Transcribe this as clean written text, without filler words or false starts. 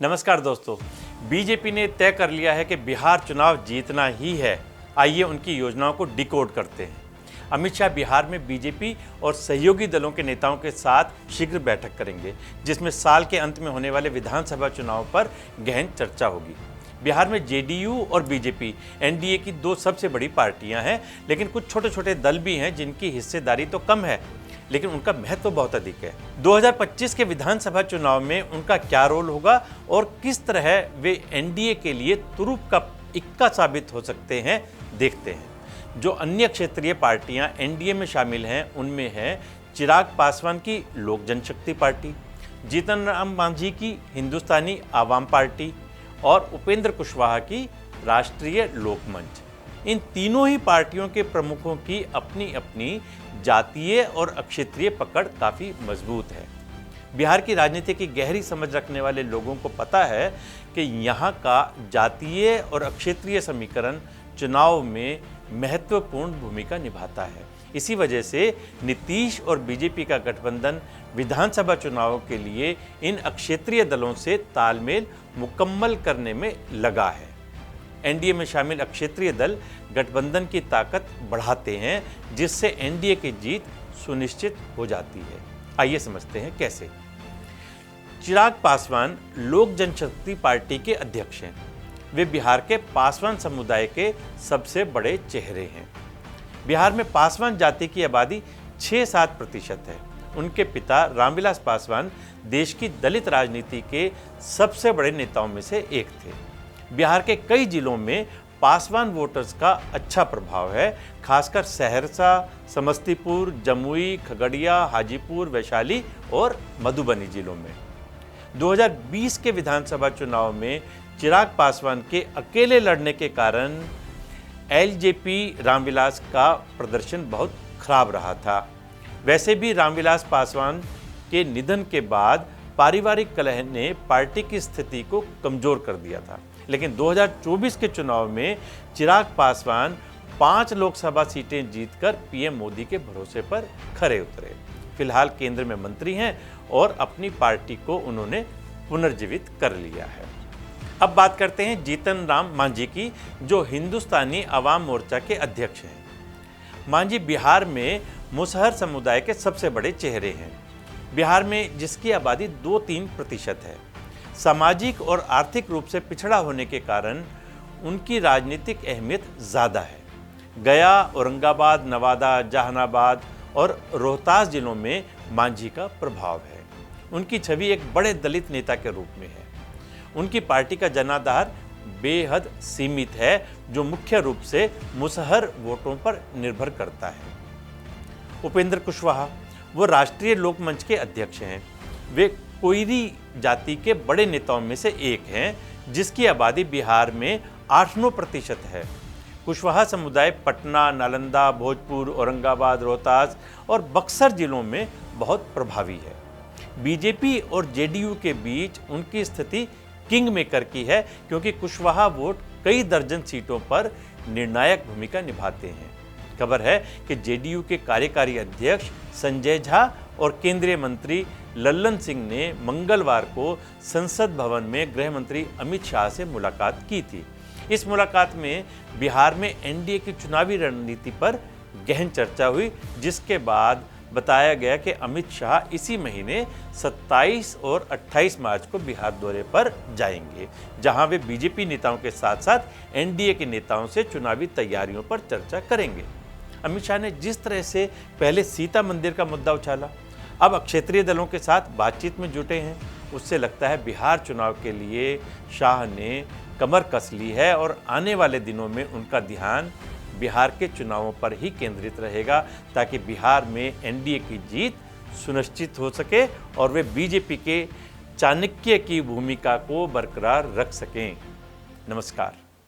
नमस्कार दोस्तों, बीजेपी ने तय कर लिया है कि बिहार चुनाव जीतना ही है। आइए उनकी योजनाओं को डिकोड करते हैं। अमित शाह बिहार में बीजेपी और सहयोगी दलों के नेताओं के साथ शीघ्र बैठक करेंगे, जिसमें साल के अंत में होने वाले विधानसभा चुनाव पर गहन चर्चा होगी। बिहार में जेडीयू और बीजेपी एनडीए की दो सबसे बड़ी पार्टियां हैं, लेकिन कुछ छोटे छोटे दल भी हैं जिनकी हिस्सेदारी तो कम है, लेकिन उनका महत्व बहुत अधिक है। 2025 के विधानसभा चुनाव में उनका क्या रोल होगा और किस तरह वे एनडीए के लिए तुरुप का इक्का साबित हो सकते हैं, देखते हैं। जो अन्य क्षेत्रीय पार्टियां एनडीए में शामिल हैं, उनमें है चिराग पासवान की लोक जनशक्ति पार्टी, जीतन राम मांझी की हिंदुस्तानी आवाम पार्टी और उपेंद्र कुशवाहा की राष्ट्रीय लोकमंच। इन तीनों ही पार्टियों के प्रमुखों की अपनी अपनी जातीय और अक्षेत्रीय पकड़ काफ़ी मजबूत है। बिहार की राजनीति की गहरी समझ रखने वाले लोगों को पता है कि यहाँ का जातीय और अक्षेत्रीय समीकरण चुनाव में महत्वपूर्ण भूमिका निभाता है। इसी वजह से नीतीश और बीजेपी का गठबंधन विधानसभा चुनावों के लिए इन अक्षेत्रीय दलों से तालमेल मुकम्मल करने में लगा है। एनडीए में शामिल अक्षेत्रीय दल गठबंधन की ताकत बढ़ाते हैं, जिससे एनडीए की जीत सुनिश्चित हो जाती है। आइए समझते हैं कैसे। चिराग पासवान लोक जनशक्ति पार्टी के अध्यक्ष हैं। वे बिहार के पासवान समुदाय के सबसे बड़े चेहरे हैं। बिहार में पासवान जाति की आबादी 6-7% है। उनके पिता रामविलास पासवान देश की दलित राजनीति के सबसे बड़े नेताओं में से एक थे। बिहार के कई जिलों में पासवान वोटर्स का अच्छा प्रभाव है, खासकर सहरसा, समस्तीपुर, जमुई, खगड़िया, हाजीपुर, वैशाली और मधुबनी जिलों में। 2020 के विधानसभा चुनाव में चिराग पासवान के अकेले लड़ने के कारण एलजेपी रामविलास का प्रदर्शन बहुत खराब रहा था। वैसे भी रामविलास पासवान के निधन के बाद पारिवारिक कलह ने पार्टी की स्थिति को कमजोर कर दिया था, लेकिन 2024 के चुनाव में चिराग पासवान 5 लोकसभा सीटें जीतकर पीएम मोदी के भरोसे पर खरे उतरे। फिलहाल केंद्र में मंत्री हैं और अपनी पार्टी को उन्होंने पुनर्जीवित कर लिया है। अब बात करते हैं जीतन राम मांझी की, जो हिंदुस्तानी आवाम मोर्चा के अध्यक्ष हैं। मांझी बिहार में मुसहर समुदाय के सबसे बड़े चेहरे हैं। बिहार में जिसकी आबादी 2-3% है। सामाजिक और आर्थिक रूप से पिछड़ा होने के कारण उनकी राजनीतिक अहमियत ज़्यादा है। गया, औरंगाबाद, नवादा, जहानाबाद और रोहतास जिलों में मांझी का प्रभाव है। उनकी छवि एक बड़े दलित नेता के रूप में है। उनकी पार्टी का जनाधार बेहद सीमित है, जो मुख्य रूप से मुसहर वोटों पर निर्भर करता है। उपेंद्र कुशवाहा वो राष्ट्रीय लोकमंच के अध्यक्ष हैं। वे कोयरी जाति के बड़े नेताओं में से एक हैं, जिसकी आबादी बिहार में 8-9% है। कुशवाहा समुदाय पटना, नालंदा, भोजपुर, औरंगाबाद, रोहतास और बक्सर जिलों में बहुत प्रभावी है। बीजेपी और जेडीयू के बीच उनकी स्थिति किंग मेकर की है, क्योंकि कुशवाहा वोट कई दर्जन सीटों पर निर्णायक भूमिका निभाते हैं। खबर है कि जेडीयू के कार्यकारी अध्यक्ष संजय झा और केंद्रीय मंत्री लल्लन सिंह ने मंगलवार को संसद भवन में गृह मंत्री अमित शाह से मुलाकात की थी। इस मुलाकात में बिहार में एनडीए की चुनावी रणनीति पर गहन चर्चा हुई, जिसके बाद बताया गया कि अमित शाह इसी महीने 27 और 28 मार्च को बिहार दौरे पर जाएंगे, जहां वे बीजेपी नेताओं के साथ साथ एनडीए के नेताओं से चुनावी तैयारियों पर चर्चा करेंगे। अमित शाह ने जिस तरह से पहले सीता मंदिर का मुद्दा उछाला, अब क्षेत्रीय दलों के साथ बातचीत में जुटे हैं, उससे लगता है बिहार चुनाव के लिए शाह ने कमर कस ली है और आने वाले दिनों में उनका ध्यान बिहार के चुनावों पर ही केंद्रित रहेगा, ताकि बिहार में एनडीए की जीत सुनिश्चित हो सके और वे बीजेपी के चाणक्य की भूमिका को बरकरार रख सकें। नमस्कार।